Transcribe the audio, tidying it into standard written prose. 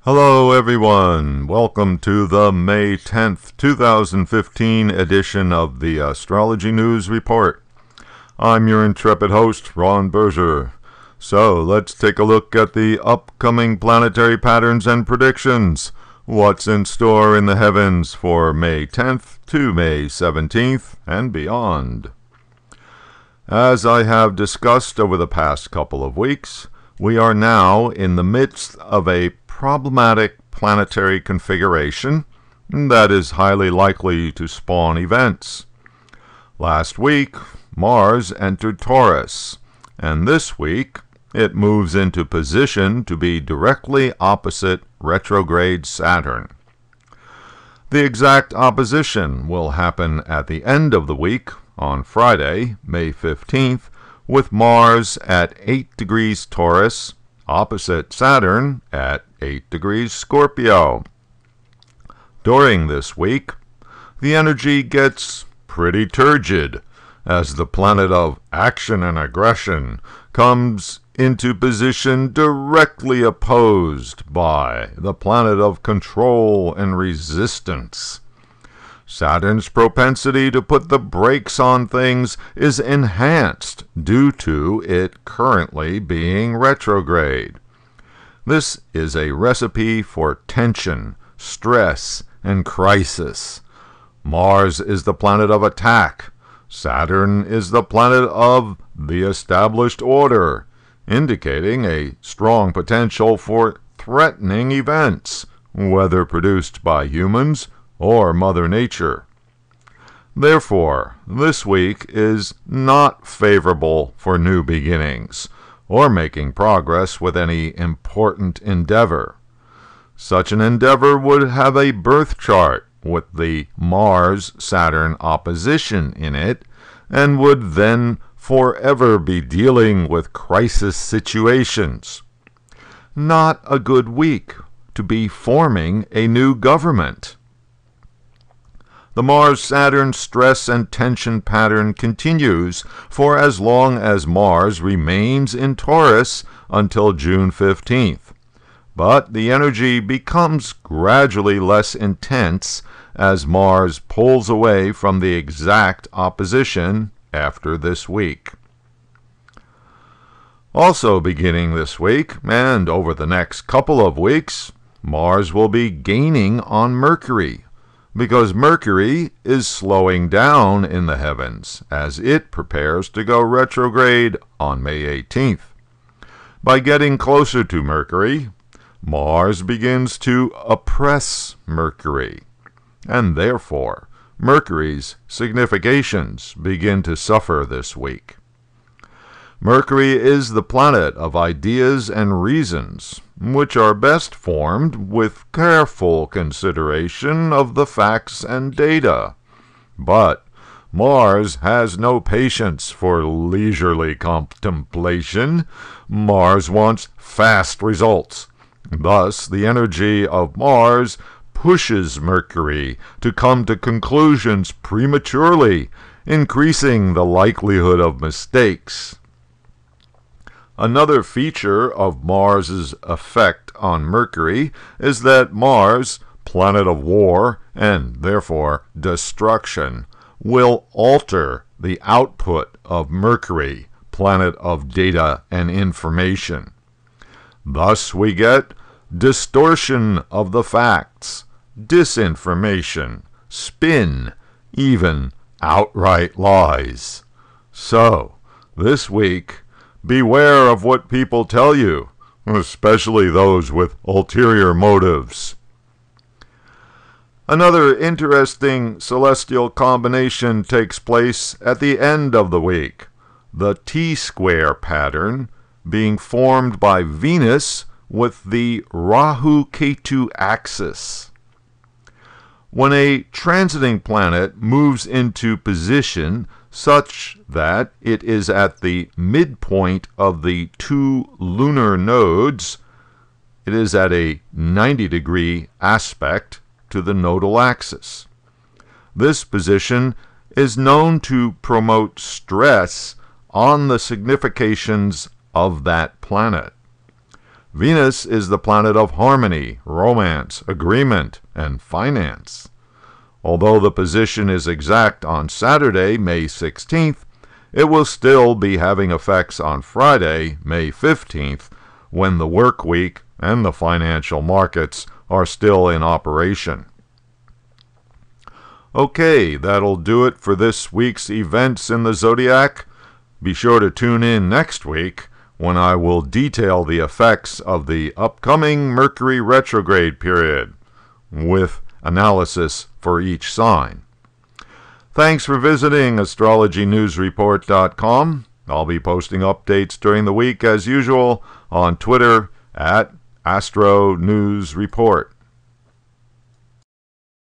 Hello everyone, welcome to the May 10th, 2015 edition of the Astrology News Report. I'm your intrepid host, Ron Berger. So let's take a look at the upcoming planetary patterns and predictions. What's in store in the heavens for May 10th to May 17th and beyond. As I have discussed over the past couple of weeks, we are now in the midst of a problematic planetary configuration that is highly likely to spawn events. Last week, Mars entered Taurus, and this week it moves into position to be directly opposite retrograde Saturn. The exact opposition will happen at the end of the week on Friday, May 15th, with Mars at 8 degrees Taurus, opposite Saturn at 8 degrees Scorpio. During this week, the energy gets pretty turgid as the planet of action and aggression comes into position directly opposed by the planet of control and resistance. Saturn's propensity to put the brakes on things is enhanced due to it currently being retrograde. This is a recipe for tension, stress, and crisis. Mars is the planet of attack. Saturn is the planet of the established order, indicating a strong potential for threatening events, whether produced by humans or Mother Nature. Therefore, this week is not favorable for new beginnings or making progress with any important endeavor. Such an endeavor would have a birth chart with the Mars-Saturn opposition in it and would then forever be dealing with crisis situations. Not a good week to be forming a new government. The Mars-Saturn stress and tension pattern continues for as long as Mars remains in Taurus until June 15th. But the energy becomes gradually less intense as Mars pulls away from the exact opposition after this week. Also beginning this week, and over the next couple of weeks, Mars will be gaining on Mercury, because Mercury is slowing down in the heavens as it prepares to go retrograde on May 18th. By getting closer to Mercury, Mars begins to oppress Mercury, and therefore Mercury's significations begin to suffer this week. Mercury is the planet of ideas and reasons, which are best formed with careful consideration of the facts and data. But Mars has no patience for leisurely contemplation. Mars wants fast results. Thus, the energy of Mars pushes Mercury to come to conclusions prematurely, increasing the likelihood of mistakes. Another feature of Mars's effect on Mercury is that Mars, planet of war and therefore destruction, will alter the output of Mercury, planet of data and information. Thus we get distortion of the facts, disinformation, spin, even outright lies. So, this week, beware of what people tell you, especially those with ulterior motives. Another interesting celestial combination takes place at the end of the week, the T-square pattern being formed by Venus with the Rahu Ketu axis. When a transiting planet moves into position such that it is at the midpoint of the two lunar nodes, it is at a 90-degree aspect to the nodal axis. This position is known to promote stress on the significations of that planet. Venus is the planet of harmony, romance, agreement, and finance. Although the position is exact on Saturday, May 16th, it will still be having effects on Friday, May 15th, when the work week and the financial markets are still in operation. Okay, that'll do it for this week's events in the zodiac. Be sure to tune in next week when I will detail the effects of the upcoming Mercury Retrograde period with analysis for each sign. Thanks for visiting astrologynewsreport.com. I'll be posting updates during the week as usual on Twitter at Astro News Report.